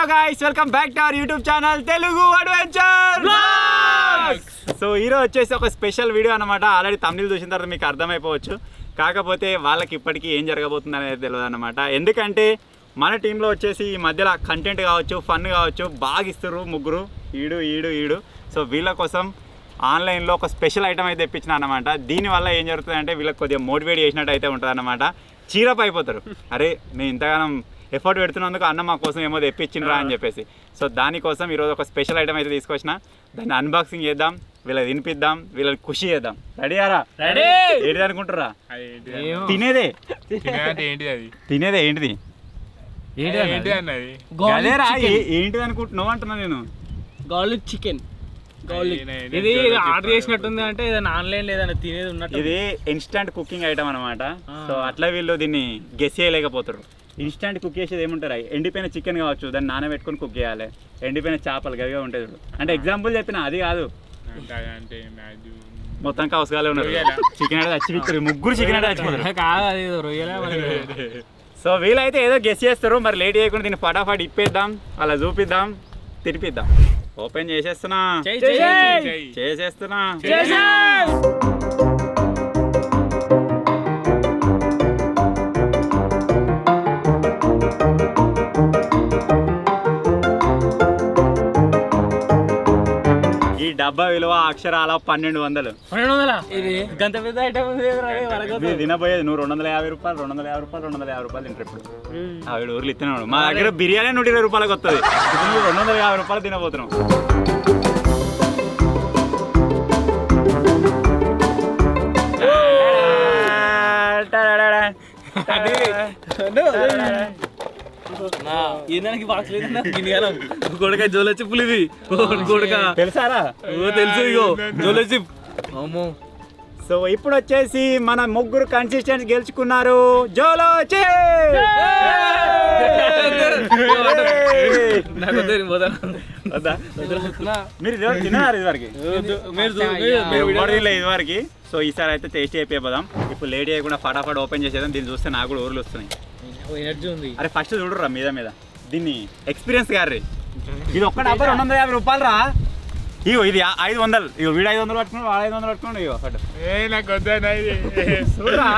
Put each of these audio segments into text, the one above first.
guys, welcome back to our YouTube channel Telugu Adventure Vlogs. So ఈరోజు వచ్చేసి ఒక special video అన్నమాట. Already తమిళ చూసిన తర్వాత మీకు అర్థమైపోవచ్చు. కాకపోతే వాళ్ళకి ఇప్పటికీ ఏం జరగబోతుంది అనేది తెలియదు అన్నమాట. ఎందుకంటే మన టీంలో వచ్చేసి ఈ మధ్యలో కంటెంట్ కావచ్చు, ఫన్ కావచ్చు బాగా ఇస్తారు ముగ్గురు, ఈడు. సో వీళ్ళ కోసం ఆన్లైన్లో ఒక స్పెషల్ ఐటమ్ అయితే తెప్పించిన అన్నమాట. దీనివల్ల ఏం జరుగుతుంది అంటే వీళ్ళకి కొద్దిగా మోటివేట్ చేసినట్టు అయితే ఉంటుంది అన్నమాట. చీరప్ అయిపోతారు, అరే నేను ఇంతగానం ఎఫర్ట్ పెడుతున్నందుకు అన్న మా కోసం ఏమో తెప్పించిండ్రా అని చెప్పేసి. సో దానికోసం ఈరోజు ఒక స్పెషల్ ఐటమ్ అయితే తీసుకొచ్చిన. దాన్ని అన్బాక్సింగ్ చేద్దాం, వీళ్ళకి తినిపిద్దాం, వీళ్ళకి ఖుషి చేద్దాం. రెడీయారా? ఏంటిది అనుకుంటారా? తినేదే ఏంటిది? అదేరా ఏంటిది అనుకుంటున్నావు అంటున్నా నేను. Garlic chicken. ఇది ఆర్డర్ చేసినట్టుంది అంటే ఏదైనా ఆన్లైన్ లేదన్నా తినేది ఉన్నట్టు. ఇది ఇన్స్టంట్ కుకింగ్ ఐటమ్ అనమాట. సో అట్లా వీళ్ళు దీన్ని గెస్ చేయలేకపోతారు. ఇన్స్టంట్ కుక్ చేసేది ఏముంటారు, ఎండిపోయిన చికెన్ కావచ్చు, దాన్ని నానబెట్టుకొని కుక్ చేయాలి. ఎండిపోయిన చేపలు గవిగా ఉంటాయి చూడు. అంటే ఎగ్జాంపుల్ చెప్పిన అది కాదు, మొత్తం కౌసగాలే ఉన్నారు. చికెన్ అంటే చచ్చిపోతారు, ముగ్గురు చికెన్ అంటే చచ్చిపోతారు. సో వీళ్ళైతే ఏదో గెస్ చేస్తారు. మరి లేట్ చేయకుండా దీన్ని ఫటాఫట్ ఇప్పేద్దాం, అలా చూపిద్దాం, తిరిపిద్దాం. ఓపెన్ చేసేస్తున్నా. ఈ డబ్బా విలువ అక్షరాల 1200. ఇది గంత పెద్ద ఐటమ్ తినబోయేది నువ్వు 250 రూపాయలు 250 తింటారు. ఇప్పుడు 7 ఊర్లు ఇస్తున్నాడు. మా దగ్గర బిర్యానీ 120 రూపాయలకు వస్తుంది. ఇప్పుడు నువ్వు 250 రూపాయలు తినబోతున్నావు. కొడక జోలొచ్చి పులిది కొడక తెలుసారా? తెలుసు, ఇగో జోలొచ్చి అమ్మో. సో ఇప్పుడు వచ్చేసి మన ముగ్గురు కన్సిస్టెన్స్ గెలుచుకున్నారు. జోలోచి మీరు తిన్నారు ఇదివరకు, ఇదివరకు. సో ఈసారి అయితే టేస్ట్ అయిపోదాం. ఇప్పుడు లేట్ చేయకుండా ఫటాఫట్ ఓపెన్ చేసేద్దాం. దీన్ని చూస్తే నాకు కూడా ఊర్లు వస్తున్నాయి, ఎనర్జీ ఉంది. అరే ఫస్ట్ చూడరా మీద దీన్ని ఎక్స్పీరియన్స్ గారి. ఇది ఒక్క డబ్బా 250 రూపాయలు రా. ఇగో ఇది 500. ఇగో వీడు 500 పట్టుకున్నాడు, వాడు 500 పట్టుకున్నాడు. ఇగో ఒకటి చూడరా,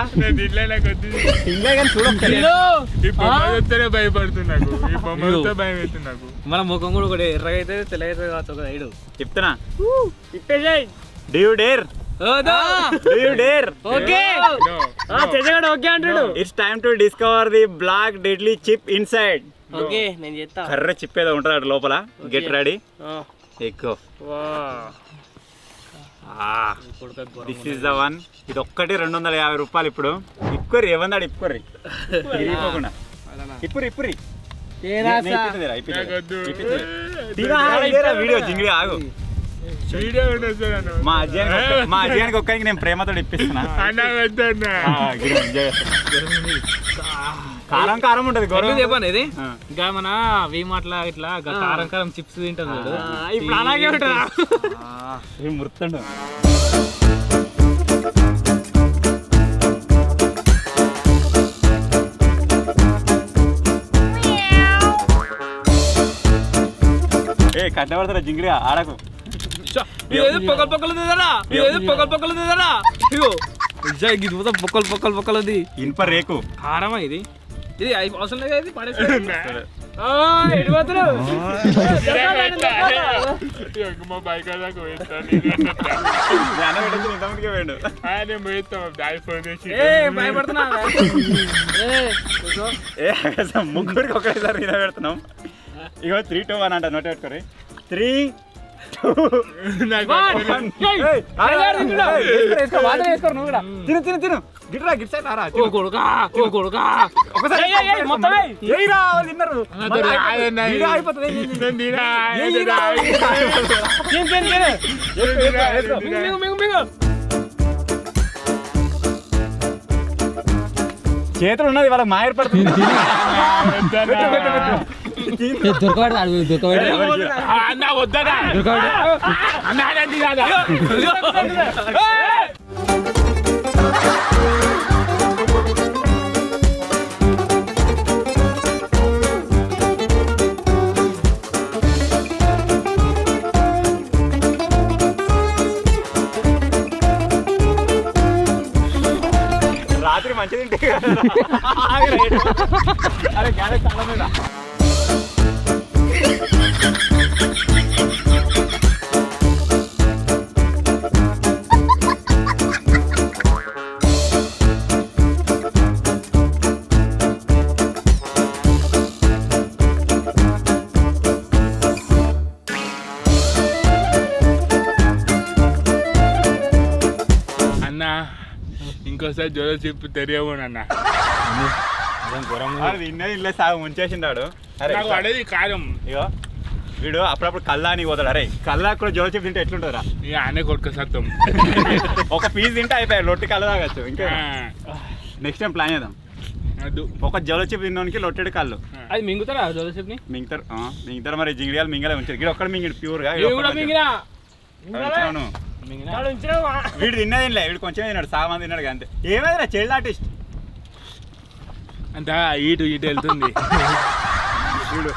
మన ముఖం కూడా ఒకటి ఎర్రగా అయితే తెల్లగా కావచ్చు. ఒక ఐడు చెప్తున్నా, do you dare? It's time to discover the black deadly chip inside. Okay నేను చేస్తా. కర్ర చిప్ ఏదో ఉంటుంది అటు లోపల. గెట్ రెడీ, ఎక్కువ. This is the one. ఇది ఒక్కటి 250 రూపాయలు. ఇప్పుడు ఇప్పురి ఏమన్నాడు, ఇప్పురి ఇరిగిపోకుండా ఇప్పురి వీడియో జింగిడి ఆగు. మా అజ్యానికి ఒక్కరికి నేను ప్రేమతో ఇప్పిస్తున్నా. కారం ఉంటది. గౌరవం చెప్పండి. ఇది ఇంకా మన వీమాట్లా ఇట్లా కారం చిప్స్ తింటాం చూడు, ఇప్పుడు అలాగే ఉంటుంది. ముర్తండు. ఏ కట్టబడతారా జింగిడిగా ఆడకు. పొక్కలు ఇనుప రేకు కారమా ఇది? ఇది అవసరం లేదు, ఇది పడేసి ముగ్గురికి ఒకటేసారి మీద పెడుతున్నాం. ఇగో 3, 2, 1 అంట. నోట్ పెట్టుకోరి. 3, 2, 1. తిను గిట్రా గిట్ సైడ్ రారా. చేతులు ఉన్నది వాళ్ళకి మా ఏర్పడుతుంది. అరే గ్యారేజ్ చాలా మీద ఇంకోసారి జ్వరం చెప్పి తెలియవునన్నా ఇల్లే సాగు ముంచేసిండాడు. అరే నాకు పడేది కారం. ఇగో వీడు అప్పుడప్పుడు కల్లానికి పోతాడు. అరే కల్లా కూడా జోలు చెప్పి తింటే ఎట్లుంటుందిరా? ఇక ఆనే కొడుకు సత్తం. ఒక పీస్ తింటే అయిపోయాయి, లొట్టి కళ్ళు తాగచ్చు. ఇంకా నెక్స్ట్ టైం ప్లాన్ చేద్దాం. ఒక జోలు చెప్పి తిన్నోనికి లొట్టెడు కళ్ళు. అది మింగుతారా జోలో చెప్పి? మింగుతారు మరి జింగిడియాలు మింగలే ఉంచారు. వీడు ఒక్కడ మింగిడు ప్యూర్గా. వీడు తిన్నదిలే, వీడు కొంచెం తిన్నాడు, సామాన్ తిన్నాడు అంతే. ఏమైందిరా చైల్డ్ ఆర్టిస్ట్ అంతా ఇటు వెళ్తుంది. వీడు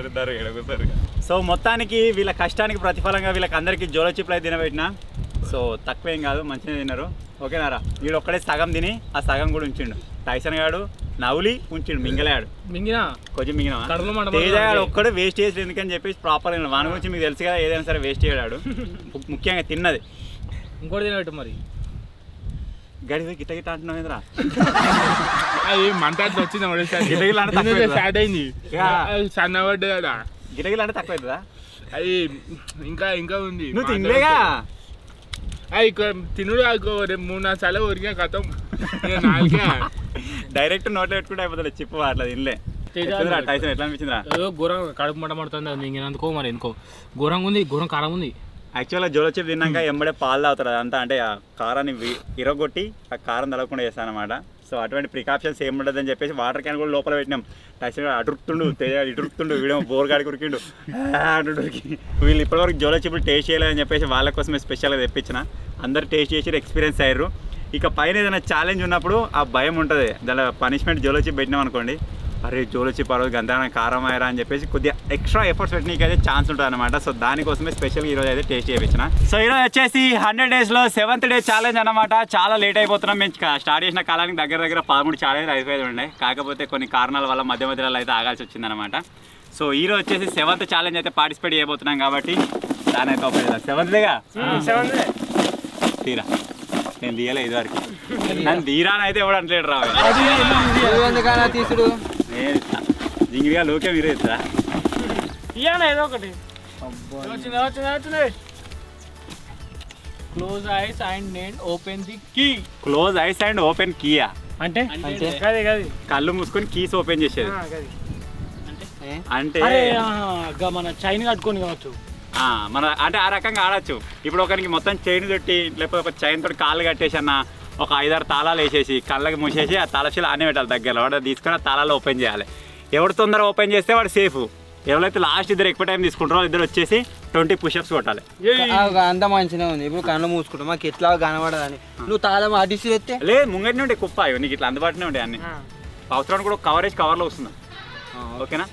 ఇద్దరు ఎడగుతారు. సో మొత్తానికి వీళ్ళ కష్టానికి ప్రతిఫలంగా వీళ్ళకి అందరికి జోలో చిప్లు అయితే తినబెట్టినా. సో తక్కువేం కాదు, మంచిగా తిన్నారు. ఓకేనారా? వీడు ఒక్కడే సగం తిని ఆ సగం కూడా ఉంచిండు. టైసన్ గాడు నవ్వులి ఉంచిండు, మింగలేడు. కొంచెం మింగినా తేజగాడు ఒక్కడు వేస్ట్ చేసి ఎందుకని చెప్పేసి ప్రాపర్ వాని గురించి మీకు తెలుసు కదా, ఏదైనా సరే వేస్ట్ చేయడాడు. ముఖ్యంగా తిన్నది ఇంకోటి తినబెట్టు మరి. గడి గిట్ట గిట్ట అంటున్నావు ఏంద్రా? అది మంట వచ్చింది స్టార్ట్ అయింది, సన్నబడ్డ కదా. గిటగిల అంటే తక్కువ అవుతుందా? అది ఇంకా ఇంకా ఉంది. నువ్వు తినలేగా? అది తినుడు 3-4 సార్లు ఉరిగా కథం. డైరెక్ట్ నోట్లో పెట్టుకుంటే అయిపోతుంది చిప్పు. అట్లా తినలే. టైసన్ ఎట్లా అనిపించిందిరా? ఘోరం కడుపు మంట పడుతుంది. అది ఇంకెందుకో మరి ఎందుకో ఘోరంగా ఉంది, ఘోరం కారం ఉంది. యాక్చువల్గా జోలో చిప్ తిన్నాక ఎంబడే పాలు తాగుతారు. అదంతా అంటే ఆ కారాన్ని ఇరగొట్టి ఆ కారం తలగకుండా చేస్తాను అనమాట. సో అటువంటి ప్రికాషన్స్ ఏమి ఉండదని చెప్పేసి వాటర్ క్యాన్ కూడా లోపల పెట్టినాం. టైసన్ అటురుతుండు, ఇటురుతుండు, వీడేమో బోర్గాడి కురికిండు అటుడికి. వీళ్ళు ఇప్పటివరకు జోలో చిప్లు టేస్ట్ చేయలేదని చెప్పేసి వాళ్ళ కోసమే స్పెషల్గా తెప్పించిన. అందరు టేస్ట్ చేసి ఎక్స్పీరియన్స్ అయ్యారు. ఇక పైన ఏదైనా ఛాలెంజ్ ఉన్నప్పుడు ఆ భయం ఉంటుంది. దాని పనిష్మెంట్ జోలో చిప్ పెట్టినాం అనుకోండి, అరే జోలో చిప్ ఆ రోజు గంధమైన కారం అయ్యారా అని చెప్పేసి కొద్దిగా ఎక్స్ట్రా ఎఫర్ట్స్ పెట్టడానికి అయితే ఛాన్స్ ఉంటుంది అనమాట. సో దానికోసమే స్పెషల్గా ఈరోజు అయితే టేస్ట్ చేయించిన. సో ఈరోజు వచ్చేసి 100 డేస్లో 7th డే ఛాలెంజ్ అనమాట. చాలా లేట్ అయిపోతున్నాం. మేము స్టార్ట్ చేసిన కాలానికి దగ్గర 13 ఛాలెంజ్ అయిపోయేది ఉండే. కాకపోతే కొన్ని కారణాల వల్ల మధ్యలో అయితే ఆగాల్సి వచ్చిందనమాట. సో ఈరోజు వచ్చేసి 7th ఛాలెంజ్ అయితే పార్టిసిపేట్ చేయబోతున్నాం కాబట్టి దాని అయితే ఒక 7th డేగా తీరా నేను తీయలే ఇది వరకు. నన్ను తీరాని అయితే ఎవడు అంటలేడు రా. తీసుడు జింగిరిగా లోకే మీరే ఇస్తారా? ఏదో ఒకటి. Close eyes and open the key. Close eyes and open కీయా అంటే కళ్ళు మూసుకొని కీస్ ఓపెన్ చేసేది అంటే మన చైన్ కట్టుకొని కావచ్చు. మన అంటే ఆ రకంగా ఆడచ్చు. ఇప్పుడు ఒకరికి మొత్తం చైన్ తొట్టి లేకపోతే ఒక చైన్ తోటి కాళ్ళు కట్టేసి అన్న ఒక 5-6 తాళాలు వేసేసి కళ్ళకి మూసేసి ఆ తాళశీల అన్నీ పెట్టాలి దగ్గరలో. వాడు తీసుకొని ఆ తాళాలు ఓపెన్ చేయాలి. ఎవరు తొందరగా ఓపెన్ చేస్తే వాడు సేఫ్. ఎవరైతే లాస్ట్ ఇద్దరు ఎక్కువ టైం తీసుకుంటారో ఇద్దరు వచ్చేసి 20 పుషప్స్ కొట్టాలి. అంత మంచిగా ఉంది. ఇప్పుడు కళ్ళు మూసుకుంటాం, మాకు ఎట్లా కనబడదని. నువ్వు తాళం అడిసి వస్తే లేదు ముంగటినే ఉంటాయి కుప్ప. నీకు ఇట్లా అందుబాటులో ఉంటాయి అన్ని. అవసరానికి కూడా కవరేజ్ కవర్లో వస్తుంది. ఓకేనా?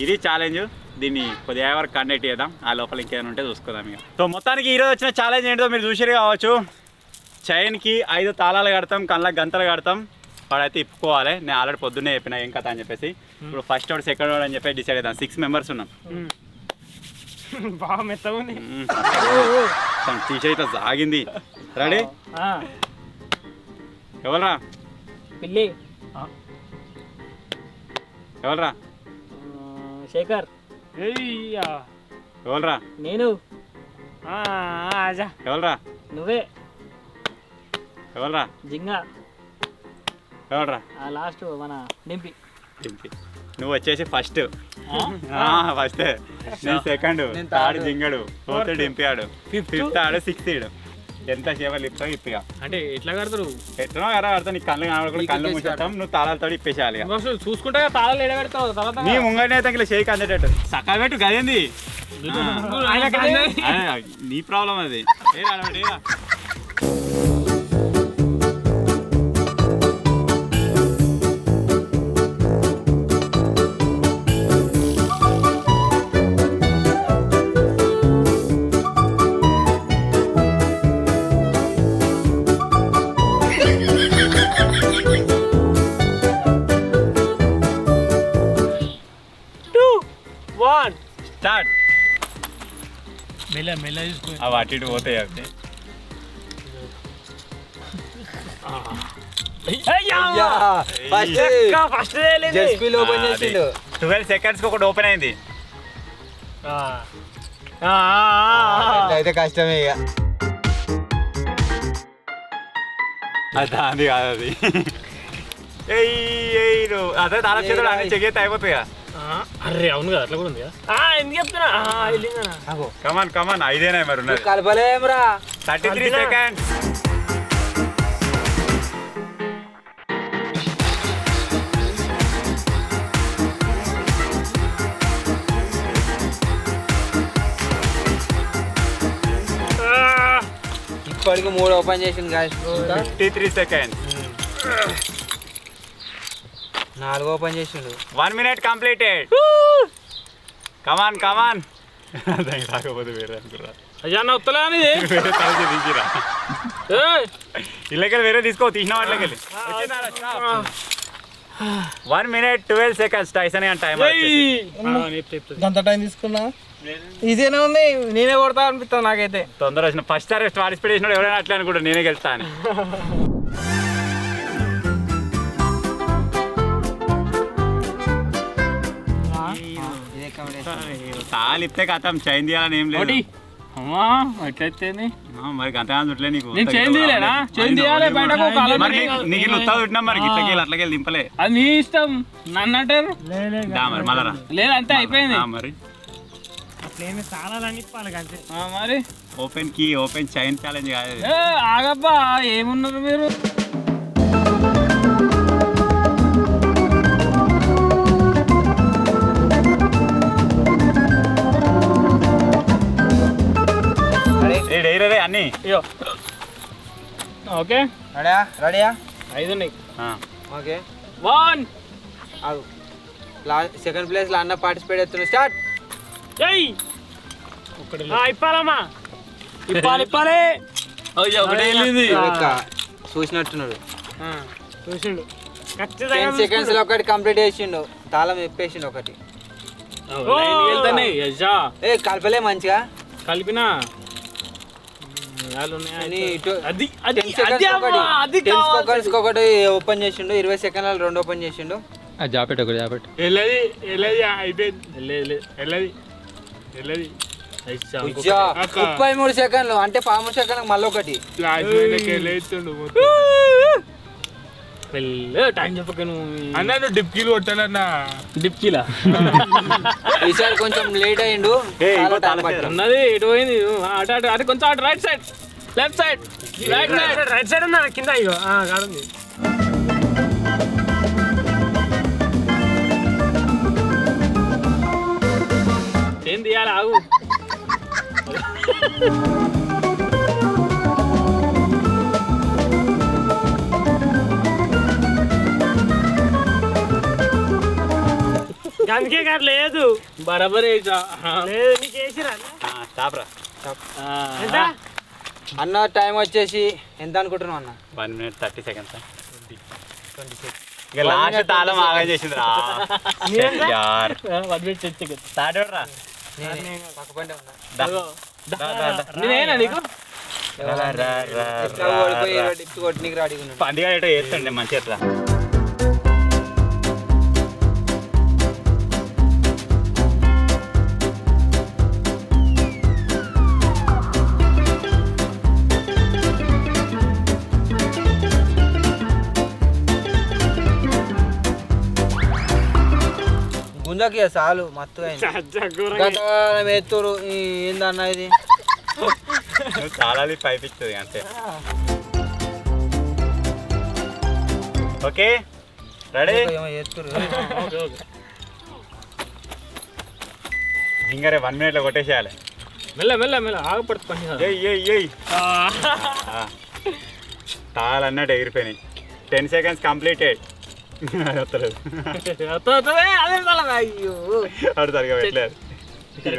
ఇది ఛాలెంజ్. దీన్ని కొద్దిగా వరకు కండక్ట్ చేద్దాం. ఆ లోపల ఇంకేమైనా ఉంటే చూసుకుందాం ఇక. సో మొత్తానికి ఈరోజు వచ్చిన ఛాలెంజ్ ఏంటో మీరు చూసారు కావచ్చు. చైన్కి 5 తాళాలు కడతాం, కళ్ళకి గంతలు కడతాం. వాడైతే ఇప్పుకోవాలి. నేను ఆల్రెడీ పొద్దున్నే చెప్పిన ఏం కథ అని చెప్పేసి. ఇప్పుడు ఫస్ట్ వాడు సెకండ్ వాడు అని చెప్పి డిసైడ్ అవుతాం. 6 మెంబర్స్ ఉన్నాం. బాగా మెత్తగా ఉంది. టీషర్ట్ ఇట్లా సాగింది. రెడీ? ఎవరా పిల్లి? ఎవరా? శేఖర్. ఎవరా? నేను. ఎవరా? నువ్వే. ఎవరా? జింగా. ఎవరా? లాస్ట్ మన డింపి. నువ్వు వచ్చేసి ఫస్ట్. ఫస్ట్ నేను సెకండ్, థర్డ్ జింగడు, 4th డింపాడు, 5th ఆడు, 6th ఈడు. ఎంత సేవలు ఇస్తావు ఇప్పగా అంటే ఎట్లా కడతారు? ఎట్లా కదా కడతావు. నీకు కళ్ళు కనబడకుండా కళ్ళు మూసేస్తాం. నువ్వు తాళాలతో ఇప్పేసేయాలి. చూసుకుంటా తాళాలు ఎడబెడతావు తర్వాత. నీ ముంగనే అయితే షేక్ అందేటట్టు సకా పెట్టు గదేంది. నీ ప్రాబ్లం అది. అవి అటు ఇటు పోతాయి అవి. ఫస్ట్ జెస్పీల్ ఓపెన్ చేసిండు 12 seconds ఒకటి ఓపెన్ అయింది. అయితే కష్టమే ఇక. అది కాదు అది. అదే దాని చేతులు అన్ని చెక్ అయితే అయిపోతాయి. అరే అవును కదా అట్లా కూడా ఉంది కదా. ఎందుకు చెప్తున్నా కమాన్ కమాన్ ఐదేనా మరి ఉన్నది. కలపలేమురా 33 seconds. ఇప్పటికి 3 ఓపెన్ చేసింది గాయస్. 53 seconds. 4 ఓపెన్ చేసిండు. 1 minute completed. కమాన్ కమాన్. దానికి రాకపోతే వేరే అనుకురా. అయ్యా నా ఉత్తలే అని వేరే తలచి తీసిరా. ఇళ్ళకెళ్ళి వేరే తీసుకో తీసిన వాటికెళ్ళి. 1 minute 12 seconds టైసన్ అని టైం. అంత టైం తీసుకున్నా ఈజీనే ఉంది. నేనే కొడతా అనిపిస్తుంది నాకైతే. తొందర వచ్చిన ఫస్ట్ సారి పార్టిసిపేట్ చేసినాడు ఎవరైనా అట్లా అనుకుంటా నేనే గెలుస్తా అని. తాళి ఇస్తే కథం చైన్ తీయాలని ఏం లేదు. అమ్మా అట్లయితే మరి గంట చుట్లే నీకు. నేను చైన్ తీయలేనా? చైన్ తీయాలి బయటకు. నీకు ఉత్తా చుట్టినా మరి ఇట్లకెళ్ళి అట్లకెళ్ళి దింపలే. అది నీ ఇష్టం. నన్ను అంటారు మరి మళ్ళా లేదు అంతే అయిపోయింది. మరి మరి ఓపెన్ కీ ఓపెన్ చైన్ ఛాలెంజ్ కాదు. ఆగబ్బా ఏమున్నారు మీరు. అన్ని ఓకే రెడీయా 5 ఉన్నాయి. ఓకే 1 సెకండ్ ప్లేస్ లో అన్న పార్టిసిపేట్ చేస్తున్నా. స్టార్ట్. ఇప్పాలమ్మా ఇప్పాలి ఇప్పాలి. చూసినట్టున్నాడు. చూసిండు 10 seconds లో ఒకటి కంప్లీట్ చేసిండు. తాళం చెప్పేసిండు ఒకటి. కలపలే మంచిగా కలిపినా ఒకటి ఓపెన్ చేసిండు. 20 seconds 2 ఓపెన్ చేసిండు. జాపెట్ ఒకటి జాపెట్ అయిపోయింది. 33 seconds అంటే 13 seconds మళ్ళీ ఒకటి. టైం చెప్పక అన్నా నువ్వు డిప్కీలు కొట్టానన్నా. డిప్కీలా ఈసారి కొంచెం లేట్ అయ్యిండు. అన్నది ఎటు పోయింది. అటు అటు అటు కొంచెం అటు right side left side right side ఉన్నా కింద. ఇగో కాడుంది. ఏం తీయాలి ఆగు. అందుకే కాదు లేదు బరాబర్ అన్న. టైం వచ్చేసి ఎంత అనుకుంటున్నావు అన్న? 1 minute 30 seconds. ఇక లాస్ట్ తాళం ఆగా చేసింది రా. నేనేనా నీకు కొట్టినీకి రెడీ పండుగ ఏటో చేస్తుండే మంచి ఎట్లా. గుంజకి చాలు మత్తుగా ఎత్తురు. ఏందన్న ఇది? చాలా పైపిస్తుంది అంతే. Okay ready. ఎత్తురు ఇంకరే 1 minute లో కొట్టేసేయాలి. మెల్ల మెల్ల మెల్ల ఆగపడుతుంది. తాళాలు అన్నట్టు ఎగిరిపోయినాయి. 10 seconds కంప్లీటెడ్. అయ్యో అడు సరిగా పెట్టలేదు.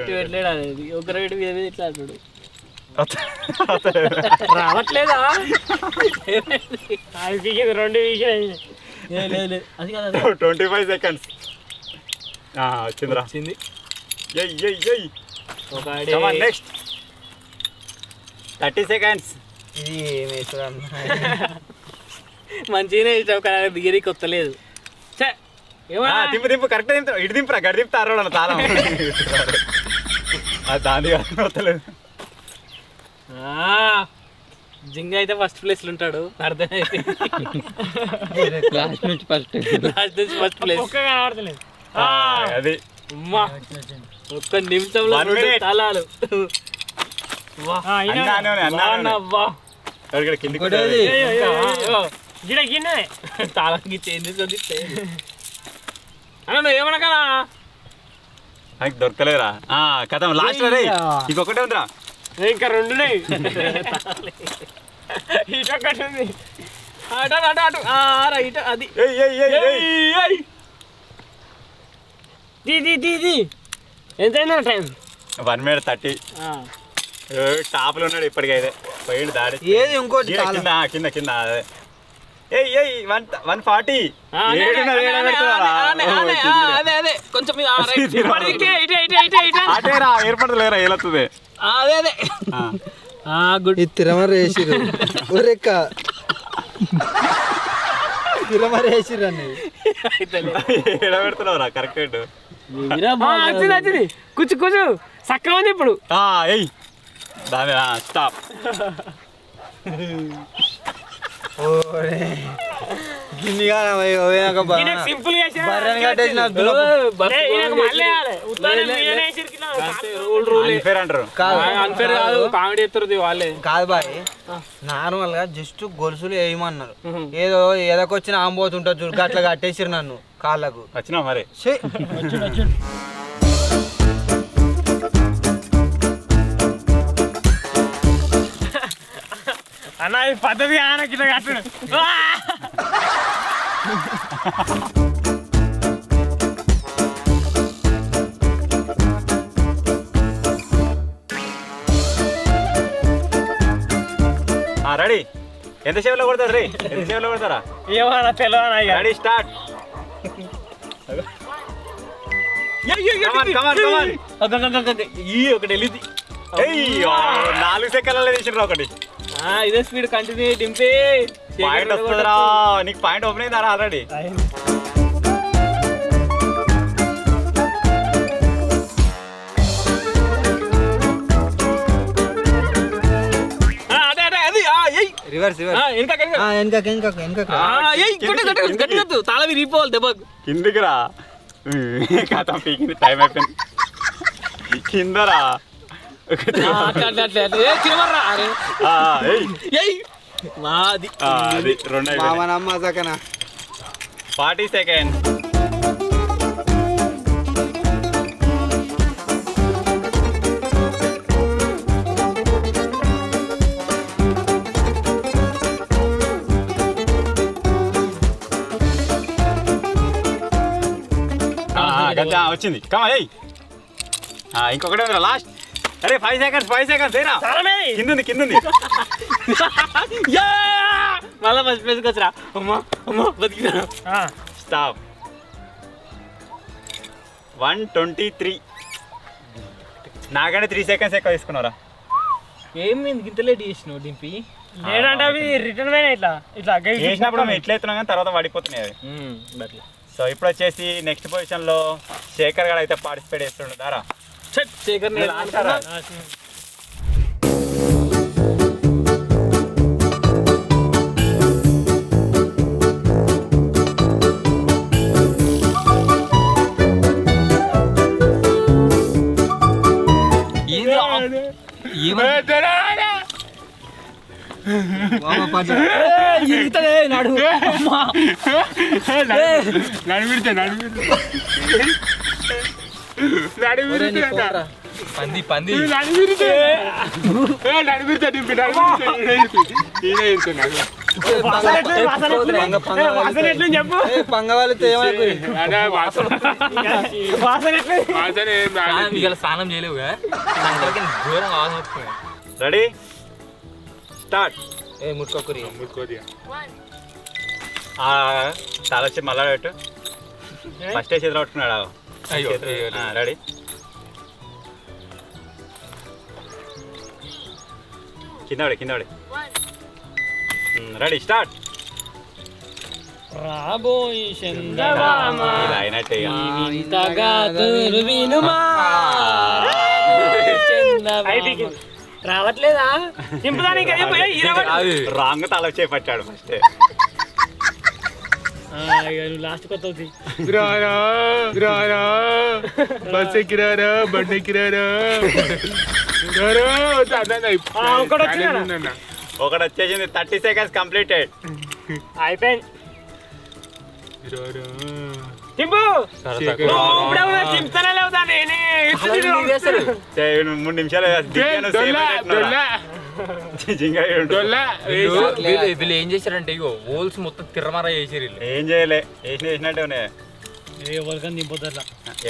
పెట్టలేడు అనేది ఒక రేటు మీద ఇట్లా అంటాడు. రావట్లేదా? 25 seconds. వచ్చిందిరా. వచ్చింది. Next 30 seconds. ఇది ఏమి వేస్తుందా? మంచిగానే ఇష్టం కానీ దిగది కొత్తలేదు దింపు కరెక్ట్ దింపు ఇటు దింపురా గడి దింపుతా అరవడం తాళం దాని వస్తలేదు. జింగ అయితే ఫస్ట్ ప్లేస్ లో ఉంటాడు అర్థమైతే లాస్ట్ నుంచి ఫస్ట్ ఫస్ట్ ప్లేస్ అది అమ్మా ఒక్క నిమిషంలో One minute. తాళాలు కిందికి తాళానికి చేంజ్ అన్న నువ్వు ఏమనకనా దొరకలేరా కథ లాస్ట్ రే ఇంకొకటే ఉందిరా. ఇంకా రెండు ఇటొకటి ఉంది అటు అటు అటు రైట్ అది దీ ఎంతైనా టైం 1 minute 30. టాప్లో ఉన్నాడు ఇప్పటికైతే పోయిండు దాడి. ఏది ఇంకోటి కింద కింద కింద 140. అదే కొంచెం అటేరా ఏర్పడలేరా ఏలవుతుంది. అదే అదే గుడ్ ఇది తిరమర వేసిరు ఊరెక్క తిరమర వేసిరు అన్ని ఏడ పెడుతున్నావురా కరెక్ట్ వచ్చింది వచ్చింది కూర్చు కూర్చు చక్కగా ఉంది ఇప్పుడు ఎయ్ దాని స్టాప్. సింపుల్ అంటారు అన్ఫేర్ కాదు కామెడీ ఎత్తురుది వాళ్ళే కాదు బాయ్ నార్మల్ గా జస్ట్ గొలుసులు వేయమన్నారు ఏదో ఎదకొచ్చిన ఆంబోతుంటుంది చూడు అట్లా కట్టేసిరు నన్ను కాళ్ళకు వచ్చినా మరి. అన్న ఈ పద్ధతి ఆయనకి ఇట్లా కట్టడు రెడీ ఎంత సేపులో కొడతారు రే ఎంత సేపులో కొడతారా ఏమన్నా తెలియనా రెడీ స్టార్ట్. ఈ ఒకటి వెళ్ళింది 4 సెకండ్లలో తీసిర్రు ఒకటి. ఇదే స్పీడ్ కంటిన్యూ డింపి పాయింట్ వస్తుందిరా నీకు పాయింట్ ఓపెన్ అయిందా ఆల్రెడీ. రివర్స్ తాళ విరిగిపోవాలి దెబ్బకు కిందికి రా కథ పీకింది టైం అయిపోయింది కిందరా. అది 40 seconds. వచ్చింది కమా ఇంకొకటి ఉందిరా లాస్ట్. అరే 5 seconds ఏరా కిందుంది మళ్ళా ఫస్ట్ ప్లేస్కి వచ్చరా అమ్మా అమ్మా బతికినా స్టాప్. 123. నాకంటే 3 seconds ఎక్కువ తీసుకున్నారా. ఏమి ఇంత లేట్ చేసినావు డింపి లేదంటే అవి రిటర్న్ అయినా ఇట్లా చేసినప్పుడు మేము ఎట్లా ఎత్తున్నాం కానీ తర్వాత పడిపోతున్నాయి అవి. సో ఇప్పుడు వచ్చేసి నెక్స్ట్ పొజిషన్లో శేఖర్ గారు అయితే పార్టిసిపేట్ చేస్తుండే దారా. శేఖర్ పంది స్నానం చేయలేవు రెడీ స్టార్ట్. ముట్టుకోకరి చాలా వచ్చి మళ్ళా పెట్టు ఫస్ట్ చేతిలో పట్టుకున్నాడు. రెడీ కింద పడి రెడీ స్టార్ట్. రాబోయి చందమామ ఇలా అయినట్టే ఇక. ఇంతగా వినుమా చందమామ. రావట్లేదా చింపుదానికి రాంగ్ తల చేపట్టాడు ఫస్ట్. లాస్ట్ కొత్త బస్ ఎక్కిరారా బండి ఎక్కిరారా ఒకటి వచ్చేసింది 30 seconds కంప్లీటెడ్. అయిపోయింది చింపు చింపుతానే లేవుతా 3 నిమిషాలు వీళ్ళు ఏం చేశారంటే ఇగో హోల్స్ మొత్తం తిరమరా చేసారు. ఏం చేయలే, వేసినట్టే ఉన్నాయి. ఎవరికని దింపొద్దు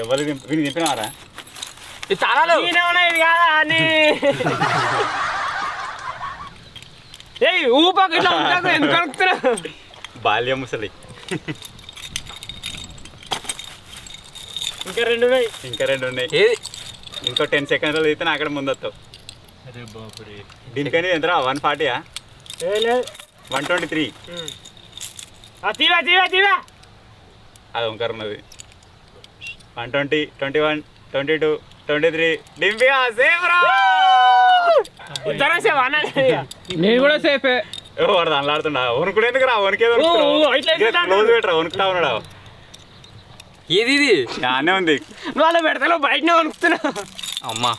ఎవరు దింపినారా? తాళాలు ఇది కాదా అని ఊపాకు ఇట్లా ఉంటాకు ఎందుకు కలుపుతున్నా? బాల్యం ముసలి. ఇంకా రెండు ఉన్నాయి. ఇంకో 10 seconds అయితే నా అక్కడ ముందొస్తావు. దీనికని ఎంతరా 140? 123. తీవా అది ఓంకార్ ఉన్నది. 120, 21, 22, 23. డింపిగా సేఫ్ రా. నేను కూడా సేఫే. వాడు దానిలో ఆడుతున్నా. వణుకుడు ఎందుకు రా? వణుకేదో క్లోజ్ పెట్టరా, వణుకుతా ఉన్నాడు. ఏది ఇది అనే ఉంది. వాళ్ళ పెడతలో బయటనే వణుకుతున్నా. అమ్మా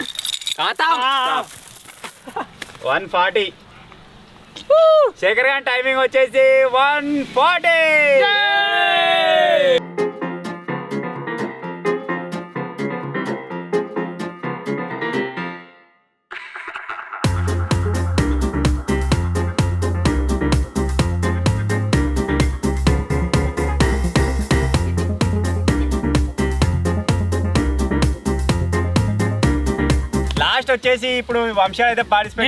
140. శేఖర్ గారి టైమింగ్ వచ్చేసి 140. లాస్ట్ వచ్చేసి ఇప్పుడు వంశాలు అయితే పార్టిసిపేట్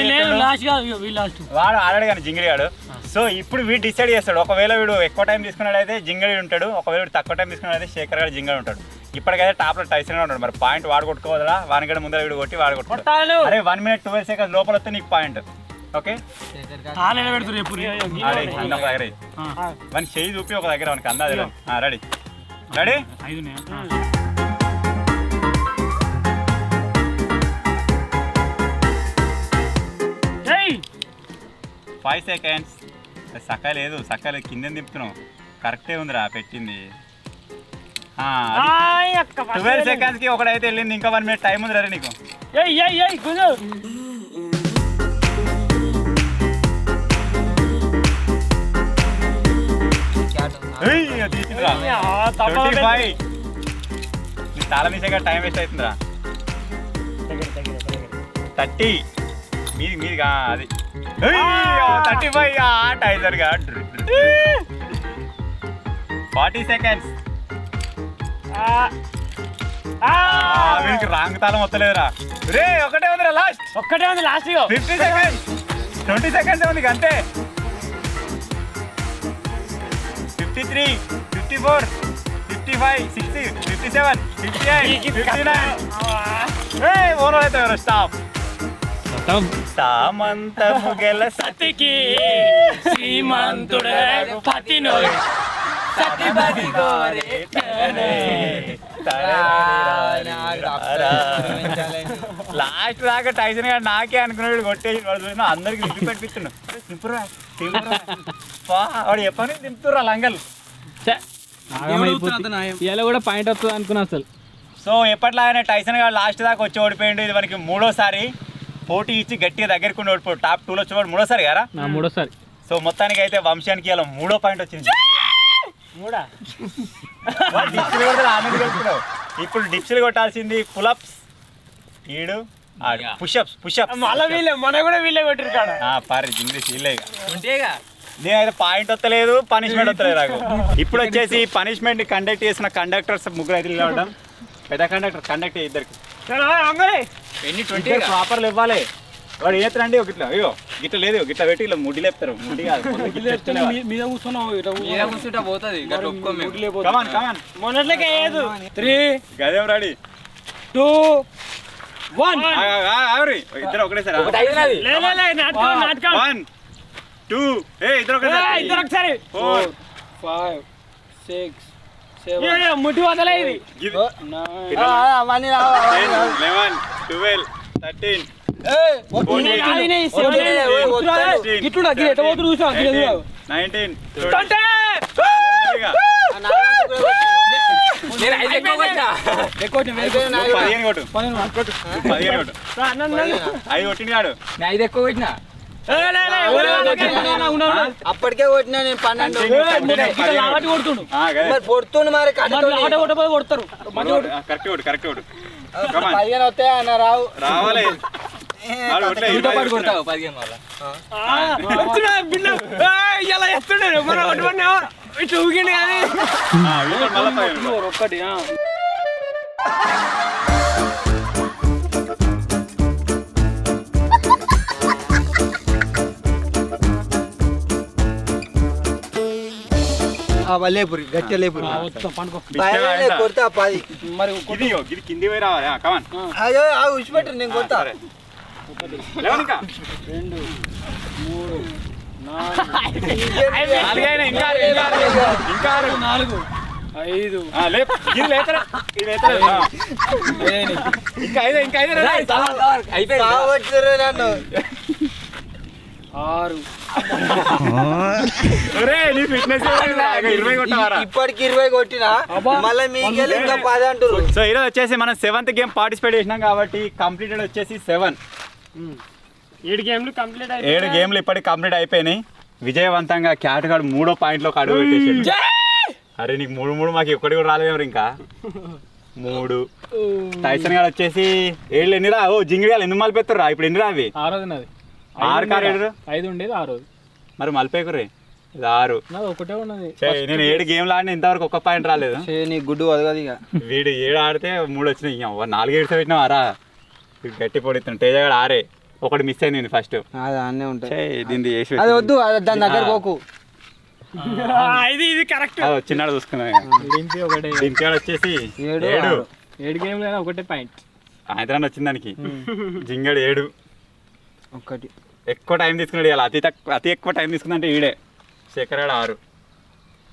వాడు ఆడాడు కానీ జింగిడిగాడు. సో ఇప్పుడు వీడు డిసైడ్ చేస్తాడు. ఒకవేళ వీడు ఎక్కువ టైం తీసుకున్నాడైతే జింగిడి ఉంటాడు, ఒకవేళ వీడు తక్కువ టైం తీసుకున్నాడైతే శేఖర్ గారు జింగిడి ఉంటాడు. ఇప్పటికైతే టాప్లో టైసన్ ఉంటాడు. మరి పాయింట్ వాడు కొట్టుకోవద్దా? వానికడ ముందర వీడు కొట్టి వాడు కొట్టుకోవాలి. అరే 1 minute 12 seconds లోపల వస్తే నీకు పాయింట్. ఓకే దగ్గర వానికి చేయి చూపి ఒక దగ్గర వానికి అందాది. Ready ready 5 seconds. సక్కలేదు కింద దింపుతున్నావు. కరెక్టే ఉందిరా పెట్టింది. 12 seconds కి ఒకటైతే వెళ్ళింది. ఇంకా 1 minute టైం ఉంది రే నీకు. చాలా నిజంగా టైం వేస్ట్ అవుతుందిరా. 30 మీదిగా అది 35 టైజర్గా 40 seconds. వీడికి రాంగ్ తాళం వస్తలేదురా. రే ఒకటే ఉందిరా లాస్ట్. 50 seconds. 20 seconds ఉంది అంతే. 53, 54, 55, 60, 57, 58, 59. ఓనర్ అయితే ఎవరు? స్టాప్. సామంతము గెల సతికి శ్రీమంతుడే పతినోయ్ సతిపతి గోరే లాస్ట్ దాకా టైసన్ గారు నాకే అనుకున్నాడు కొట్టేసి వాడు చూసినా అందరికి దింపి పెట్టిస్తున్నాడు. దింపురా వాడు చెప్పని దింపుతురా లంగలు. ఇలా కూడా పాయింట్ వస్తుంది అనుకున్నా అసలు. సో ఎప్పట్లాగానే టైసన్ గారు లాస్ట్ దాకా వచ్చి ఓడిపోయిండు. ఇది మనకి 3వసారి పోటీ ఇచ్చి గట్టిగా దగ్గరికి ఉండి ఓడిపోయాడు. టాప్ 2లో వచ్చేవాడు 3వసారి కదా. 3వసారి. సో మొత్తానికి అయితే వంశానికి ఇలా 3వ పాయింట్ వచ్చింది. ఇప్పుడు డిప్స్లు కొట్టాల్సింది పులప్స్ ఈడు పుషప్స్ మన కూడా వీళ్ళే కొట్టిరు కాడ పారి ఇంగ్లీష్ వీళ్ళే. నేనైతే పాయింట్ వస్తలేదు, పనిష్మెంట్ వస్తలేదు నాకు. ఇప్పుడు వచ్చేసి పనిష్మెంట్ కండక్ట్ చేసిన కండక్టర్స్ 3 అయితే ఇవ్వడం. పెద్ద కండక్ట్ ఇద్దరికి ప్రాపర్లు ఇవ్వాలి. వాడు ఏతరండి ఒక ఇట్లా అయ్యో గిట్ల లేదు గిట్లా పెట్టి ఇలా ముడి లేపుతారు. ముడి కాదు మీద కూర్చున్నావు పోతుంది. మొన్నట్లకే 3 గదేం రెడీ 2 ఇద్దరు ఒకటేసారి ఒకటి ఐదు నాది. నాటకం 1 2 ఇద్దరు ఒకటేసారి ఇద్దరు ఒకసారి 4 5 6 ముట్టి వదలే ఇది 11 12 13 19 నేను ఐదు ఎక్కువ కొట్టినా. 15 కొట్టు 15 కొట్టు 5 కొట్టింది కాడు నేను ఐదు ఎక్కువ కొట్టినా. అప్పటికే కొట్టినా నేను 12 కొడుతుండు మరి పొడుతుండు మరి కొడతారు కరెక్ట్ కొట్టు 15 వస్తాయి అన్న రావు రావాలి వాడు కొట్లే, 20 కొడతావు 15 వల్ల. ఇలా ఎత్తుండే మనం కొట్టుకున్నా ఇట్లా ఊగిండి కానీ మళ్ళీ 15. ఒక్కటి లేపురి గట్టి లేపురి పండుకో కొడతా 10 మరి ఇది కింది పోయి రావాలి కమాన్ అయ్యో ఉచ్చిపెట్టరు నేను కొడతా ఇంకా 2 3 ఇంకా 4 5 ఇంకా 5 అయిపోయింది. కావచ్చురే నన్ను 6 నీ ఫిట్నెస్ 20 కొట్టవారా ఇప్పటికి 20 కొట్టినా మళ్ళీ మీకెళ్ళి ఇంకా 10 అంటారు. సో ఈరోజు వచ్చేసి మనం 7th గేమ్ పార్టిసిపేట్ చేసినాం కాబట్టి కంప్లీటెడ్ వచ్చేసి 7 7 గేమ్లు కంప్లీట్ 7 గేమ్లు ఇప్పటికి కంప్లీట్ అయిపోయినాయి. విజయవంతంగా క్యాట్ గాడు 3వ పాయింట్లోకి అడుగు పెట్టేసాడు. అరే నీకు 3 మాకు ఒక్కటి కూడా రాలేదు ఇంకా 3. టైసన్ గారు వచ్చేసి 7 ఎన్నిరా జింగిడియాలు ఎందుకు మలిపెత్తురా ఇప్పుడు ఎన్నిరా అవి 6 నాది 6 కారు 5 ఉండేది 6 మరి మలిపేకురే ఇది 6. నాది ఒకటే ఉన్నది నేను 7 గేమ్లు ఆడిన ఇంతవరకు ఒక్క పాయింట్ రాలేదు. నీ గుడ్డు వదగదు ఇక వీడు 7 ఆడితే 3 వచ్చినాయి. 4 ఏడ్స్ పెట్టినావారా గట్టి పొడిస్తాను. తేజ గారు 6 ఒకటి మిస్ అయింది ఫస్ట్. అది అన్నీ ఉంటాయి దీన్ని చేసి అది వద్దు దాని దగ్గర పోకు. ఇది కరెక్ట్ అది వచ్చినాడు చూసుకున్నాను. డింపి ఒకటే దీనికి వచ్చేసి 7 గేమ్లు అయినా ఒకటే పాయింట్ సాయంత్రాన్ని వచ్చింది దానికి. జింగడు 7 ఒక్కటి ఎక్కువ టైం తీసుకున్నాడు. ఇలా అతి ఎక్కువ టైం తీసుకుందంటే ఈడే. శేఖర్ గారు 6.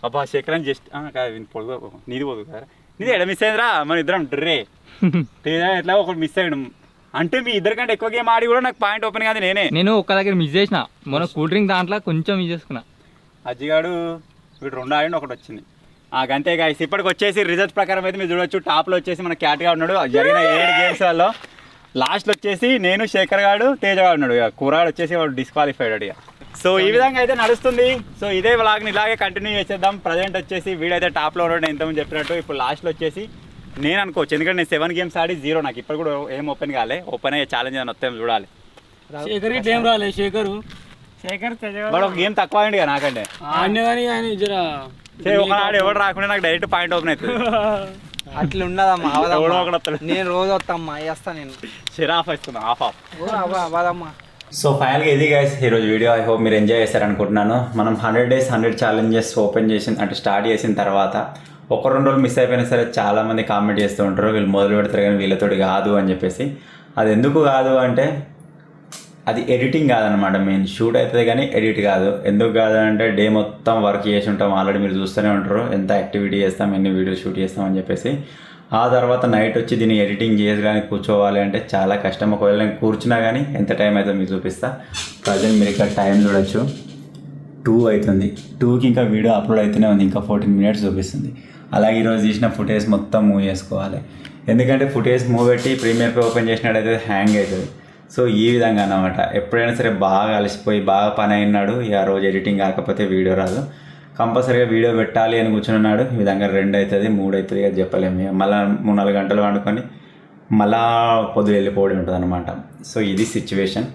అబ్బా శేఖర్ అని జస్ట్ కాదు పొడుగు నీది పోదు కదా నీది ఎడ మిస్ అయిందిరా మన ఇద్దరం డ్రే తేజ ఎట్లా ఒకటి మిస్ అయ్యాడు. అంటే మీ ఇద్దరికంటే ఎక్కువ గేమ్ ఆడి కూడా నాకు పాయింట్ ఓపెన్ కాదు. నేను ఒక్క దగ్గర మిస్ చేసిన మన కూల్ డ్రింక్ దాంట్లో కొంచెం మిస్ చేసుకున్నా. అజ్జిగాడు వీడు 2 ఆడి ఒకటి వచ్చింది. అంతే గాయస్ ఇప్పటికి వచ్చేసి రిజల్ట్స్ ప్రకారం అయితే మీరు చూడొచ్చు. టాప్లో వచ్చేసి మన క్యాట్గా ఉన్నాడు. జరిగిన 7 గేమ్స్లలో లాస్ట్లో వచ్చేసి నేను శేఖర్ గాడు తేజ గాడు ఉన్నాడు. ఇక కూరగాడు వచ్చేసి వాడు డిస్క్వాలిఫైడ్ అడిగా. సో ఈ విధంగా అయితే నడుస్తుంది. సో ఇదే వ్లాగ్ని ఇలాగే కంటిన్యూ చేసేద్దాం. ప్రజెంట్ వచ్చేసి వీడైతే టాప్లో ఉన్నాడు ఇంతకుముందు చెప్పినట్టు. ఇప్పుడు లాస్ట్లో వచ్చేసి నేను అనుకోవచ్చు, ఎందుకంటే నేను 7 గేమ్స్ ఆడి 0. నాకు ఇప్పుడు కూడా ఏం ఓపెన్ కాలే. ఓపెన్ అయ్యే ఛాలెంజ్ అని వస్తే చూడాలి. శేఖర్ ఏం రాలే శేఖర్ వాడు ఒక గేమ్ తక్కువ అయింది కదా నాకంటే. ఒక నాడు ఎవరు రాకుండా నాకు డైరెక్ట్ పాయింట్ ఓపెన్ అవుతుంది. అట్లా ఉండదమ్మా ఎవడో ఒకడు వస్తాడు. నేను రోజు వస్తామ్మా వేస్తా నేను షిరాఫ్ ఇస్తున్నా ఆఫ్. అవ్వదమ్మా. సో ఫైనల్గా ఇది గైస్ ఈరోజు వీడియో. ఐ హోప్ మీరు ఎంజాయ్ చేస్తారనుకుంటున్నాను. మనం 100 days 100 challenges ఓపెన్ చేసిన అంటే స్టార్ట్ చేసిన తర్వాత 1-2 రోజులు మిస్ అయిపోయినా సరే చాలామంది కామెంట్ చేస్తూ ఉంటారు వీళ్ళు మొదలు పెడతారు కానీ వీళ్ళతోటి కాదు అని చెప్పేసి. అది ఎందుకు కాదు అంటే అది ఎడిటింగ్ కాదనమాట. మెయిన్ షూట్ అవుతుంది కానీ ఎడిట్ కాదు. ఎందుకు కాదు అంటే డే మొత్తం వర్క్ చేసి ఉంటాం. ఆల్రెడీ మీరు చూస్తూనే ఉంటారు ఎంత యాక్టివిటీ చేస్తాం, ఎన్ని వీడియోస్ షూట్ చేస్తాం అని చెప్పేసి. ఆ తర్వాత నైట్ వచ్చి దీన్ని ఎడిటింగ్ చేయడానికి కూర్చోవాలి అంటే చాలా కష్టం. ఒకవేళ నేను కూర్చున్నా కానీ ఎంత టైం అవుతుందో మీకు చూపిస్తా. ప్రజెంట్ మీరు ఇక్కడ టైం చూడొచ్చు 2 అవుతుంది. 2కి ఇంకా వీడియో అప్లోడ్ అవుతూనే ఉంది. ఇంకా 14 minutes చూపిస్తుంది. అలాగే ఈరోజు తీసిన ఫుటేజ్ మొత్తం మూవ్ చేసుకోవాలి. ఎందుకంటే ఫుటేజ్ మూవ్ పెట్టి ప్రీమియర్ పే ఓపెన్ చేసినట్టయితే హ్యాంగ్ అవుతుంది. సో ఈ విధంగా అన్నమాట. ఎప్పుడైనా సరే బాగా అలసిపోయి బాగా పని అయినాడు ఇక రోజు ఎడిటింగ్ కాకపోతే వీడియో రాదు. కంపల్సరీగా వీడియో పెట్టాలి అని కూర్చున్నాడు. ఈ విధంగా 2 అవుతుంది 3 అవుతుంది ఇక చెప్పలేము. మళ్ళీ 3-4 గంటలు వండుకొని మళ్ళా పొద్దులు వెళ్ళిపోవడం ఉంటుంది అనమాట. సో ఇది సిచ్యువేషన్.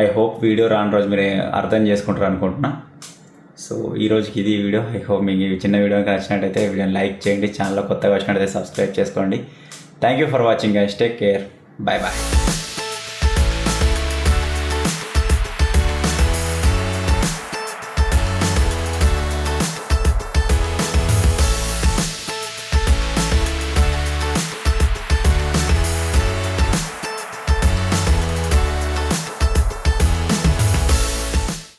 ఐ హోప్ వీడియో రాని రోజు మీరు అర్థం చేసుకుంటారు అనుకుంటున్నా. సో ఈ రోజుకి ఇది వీడియో. ఐ హోప్ మీకు చిన్న వీడియో నచ్చినట్టయితే వీడియోని లైక్ చేయండి. ఛానల్లో కొత్తగా వచ్చినట్టయితే సబ్స్క్రైబ్ చేసుకోండి. Thank you for watching guys. Take care. Bye bye.